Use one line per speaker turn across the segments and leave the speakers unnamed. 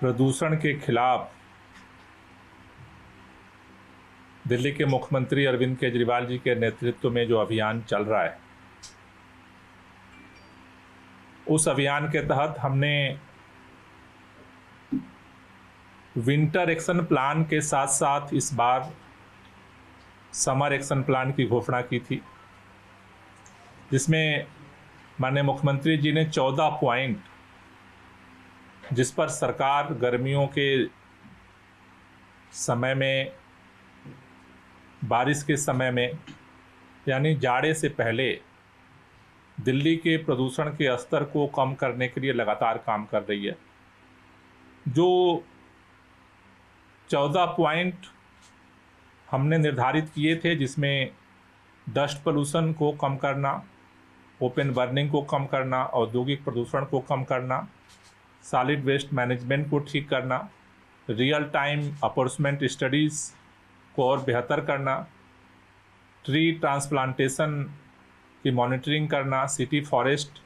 प्रदूषण के खिलाफ दिल्ली के मुख्यमंत्री अरविंद केजरीवाल जी के नेतृत्व में जो अभियान चल रहा है, उस अभियान के तहत हमने विंटर एक्शन प्लान के साथ साथ इस बार समर एक्शन प्लान की घोषणा की थी, जिसमें माननीय मुख्यमंत्री जी ने 14 पॉइंट जिस पर सरकार गर्मियों के समय में, बारिश के समय में, यानी जाड़े से पहले दिल्ली के प्रदूषण के स्तर को कम करने के लिए लगातार काम कर रही है। जो 14 पॉइंट हमने निर्धारित किए थे, जिसमें डस्ट पोल्यूशन को कम करना, ओपन बर्निंग को कम करना, औद्योगिक प्रदूषण को कम करना, सॉलिड वेस्ट मैनेजमेंट को ठीक करना, रियल टाइम अपॉर्चुनिटी स्टडीज़ को और बेहतर करना, ट्री ट्रांसप्लांटेशन की मॉनिटरिंग करना, city forest,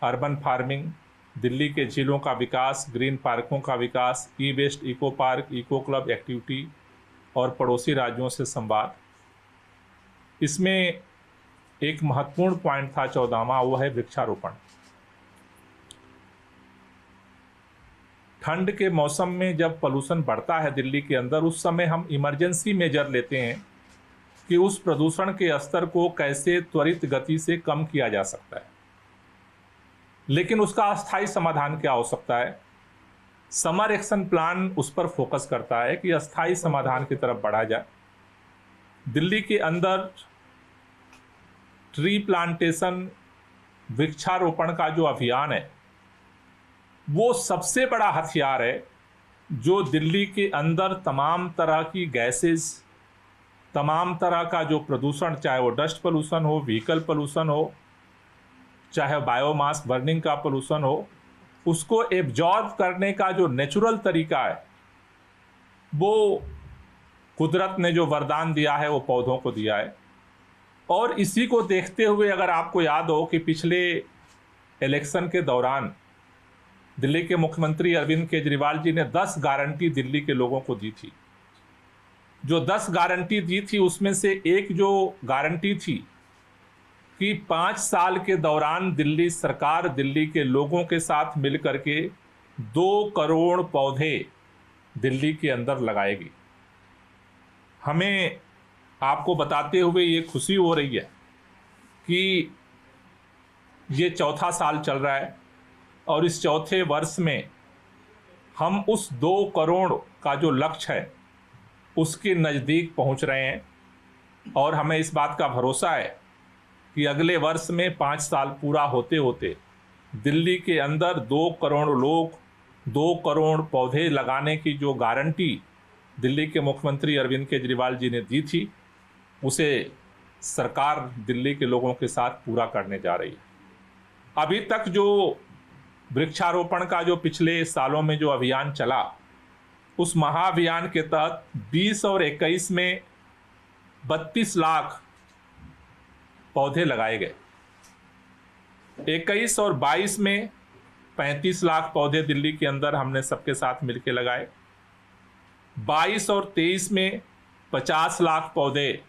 urban farming, Delhi के झीलों का विकास, ग्रीन पार्कों का विकास, E waste, eco park, eco club activity और पड़ोसी राज्यों से संवाद। इसमें एक महत्वपूर्ण पॉइंट था 14वां, वो है वृक्षारोपण। ठंड के मौसम में जब पोल्यूशन बढ़ता है दिल्ली के अंदर, उस समय हम इमरजेंसी मेजर लेते हैं कि उस प्रदूषण के स्तर को कैसे त्वरित गति से कम किया जा सकता है, लेकिन उसका अस्थायी समाधान क्या हो सकता है। समर एक्शन प्लान उस पर फोकस करता है कि अस्थायी समाधान की तरफ बढ़ा जाए। दिल्ली के अंदर ट्री प्लांटेशन, वृक्षारोपण का जो अभियान है, वो सबसे बड़ा हथियार है जो दिल्ली के अंदर तमाम तरह की गैसेस, तमाम तरह का जो प्रदूषण, चाहे वो डस्ट पोल्यूशन हो, व्हीकल पोल्यूशन हो, चाहे बायोमास बर्निंग का पोल्यूशन हो, उसको एब्जॉर्ब करने का जो नेचुरल तरीका है, वो कुदरत ने जो वरदान दिया है वो पौधों को दिया है। और इसी को देखते हुए अगर आपको याद हो कि पिछले इलेक्शन के दौरान दिल्ली के मुख्यमंत्री अरविंद केजरीवाल जी ने 10 गारंटी दिल्ली के लोगों को दी थी। जो 10 गारंटी दी थी उसमें से एक जो गारंटी थी कि 5 साल के दौरान दिल्ली सरकार दिल्ली के लोगों के साथ मिलकर के 2 करोड़ पौधे दिल्ली के अंदर लगाएगी। हमें आपको बताते हुए ये खुशी हो रही है कि ये चौथा साल चल रहा है और इस चौथे वर्ष में हम उस 2 करोड़ का जो लक्ष्य है उसके नज़दीक पहुंच रहे हैं। और हमें इस बात का भरोसा है कि अगले वर्ष में 5 साल पूरा होते होते दिल्ली के अंदर 2 करोड़ लोग, 2 करोड़ पौधे लगाने की जो गारंटी दिल्ली के मुख्यमंत्री अरविंद केजरीवाल जी ने दी थी, उसे सरकार दिल्ली के लोगों के साथ पूरा करने जा रही है। अभी तक जो वृक्षारोपण का जो पिछले सालों में जो अभियान चला, उस महाअभियान के तहत 20 और 21 में 32 लाख पौधे लगाए गए। 21 और 22 में 35 लाख पौधे दिल्ली के अंदर हमने सबके साथ मिलकर लगाए। 22 और 23 में 50 लाख पौधे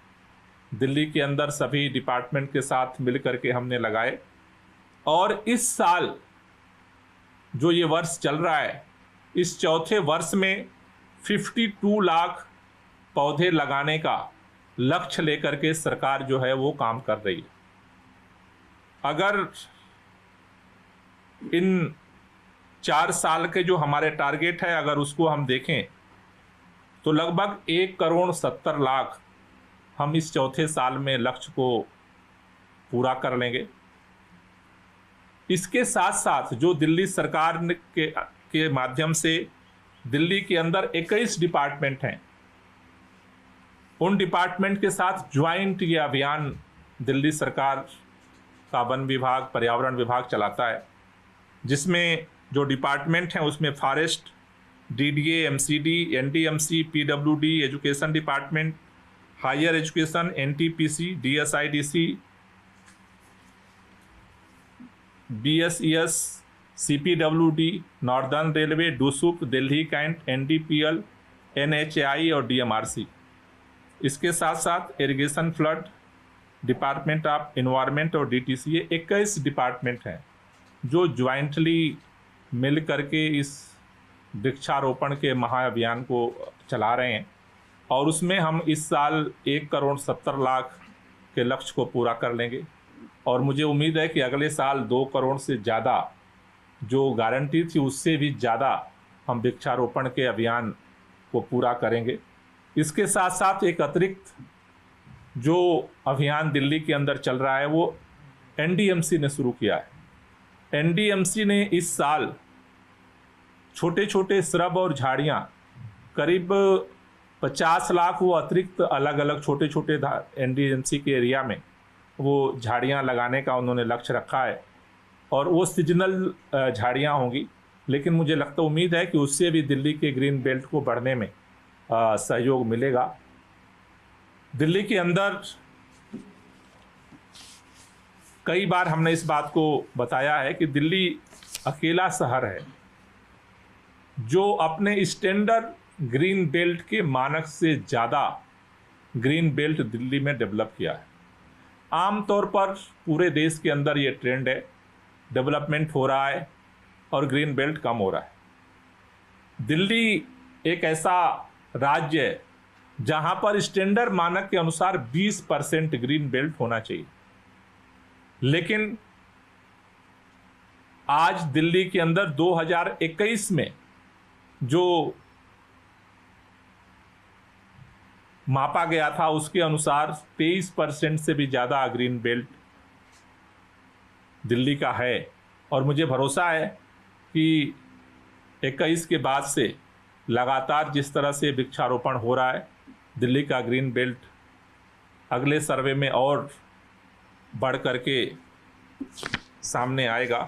दिल्ली के अंदर सभी डिपार्टमेंट के साथ मिलकर के हमने लगाए। और इस साल जो ये वर्ष चल रहा है, इस चौथे वर्ष में 52 लाख पौधे लगाने का लक्ष्य लेकर के सरकार जो है वो काम कर रही है। अगर इन 4 साल के जो हमारे टारगेट है, अगर उसको हम देखें तो लगभग 1 करोड़ 70 लाख हम इस चौथे साल में लक्ष्य को पूरा कर लेंगे। इसके साथ साथ जो दिल्ली सरकार के माध्यम से दिल्ली के अंदर 21 डिपार्टमेंट हैं, उन डिपार्टमेंट के साथ ज्वाइंट ये अभियान दिल्ली सरकार का वन विभाग, पर्यावरण विभाग चलाता है, जिसमें जो डिपार्टमेंट हैं उसमें forest, DDA, MCD, NDMC, PWD, education department, higher education, NTPC, DSIDC, BSES, CPWD, northern railway, डूसुक, दिल्ली कैंट, NDPL, NHAI और DMRC। इसके साथ साथ irrigation, flood, department of environment और DTC, ये 21 डिपार्टमेंट हैं जो ज्वाइंटली मिल करके इस वृक्षारोपण के महाअभियान को चला रहे हैं। और उसमें हम इस साल 1,70,00,000 के लक्ष्य को पूरा कर लेंगे और मुझे उम्मीद है कि अगले साल 2 करोड़ से ज़्यादा, जो गारंटी थी उससे भी ज़्यादा, हम वृक्षारोपण के अभियान को पूरा करेंगे। इसके साथ साथ एक अतिरिक्त जो अभियान दिल्ली के अंदर चल रहा है वो NDMC ने शुरू किया है। NDMC ने इस साल छोटे छोटे श्रब और झाड़ियाँ करीब 50 लाख वो अतिरिक्त अलग अलग छोटे छोटे NDMC के एरिया में वो झाड़ियाँ लगाने का उन्होंने लक्ष्य रखा है और वो सीजनल झाड़ियाँ होंगी, लेकिन मुझे लगता उम्मीद है कि उससे भी दिल्ली के ग्रीन बेल्ट को बढ़ने में सहयोग मिलेगा। दिल्ली के अंदर कई बार हमने इस बात को बताया है कि दिल्ली अकेला शहर है जो अपने स्टैंडर्ड ग्रीन बेल्ट के मानक से ज़्यादा ग्रीन बेल्ट दिल्ली में डेवलप किया है। आमतौर पर पूरे देश के अंदर ये ट्रेंड है, डेवलपमेंट हो रहा है और ग्रीन बेल्ट कम हो रहा है। दिल्ली एक ऐसा राज्य है जहां पर स्टैंडर्ड मानक के अनुसार 20% ग्रीन बेल्ट होना चाहिए, लेकिन आज दिल्ली के अंदर 2021 में जो मापा गया था उसके अनुसार 23% से भी ज़्यादा ग्रीन बेल्ट दिल्ली का है। और मुझे भरोसा है कि 21 के बाद से लगातार जिस तरह से वृक्षारोपण हो रहा है, दिल्ली का ग्रीन बेल्ट अगले सर्वे में और बढ़ करके सामने आएगा।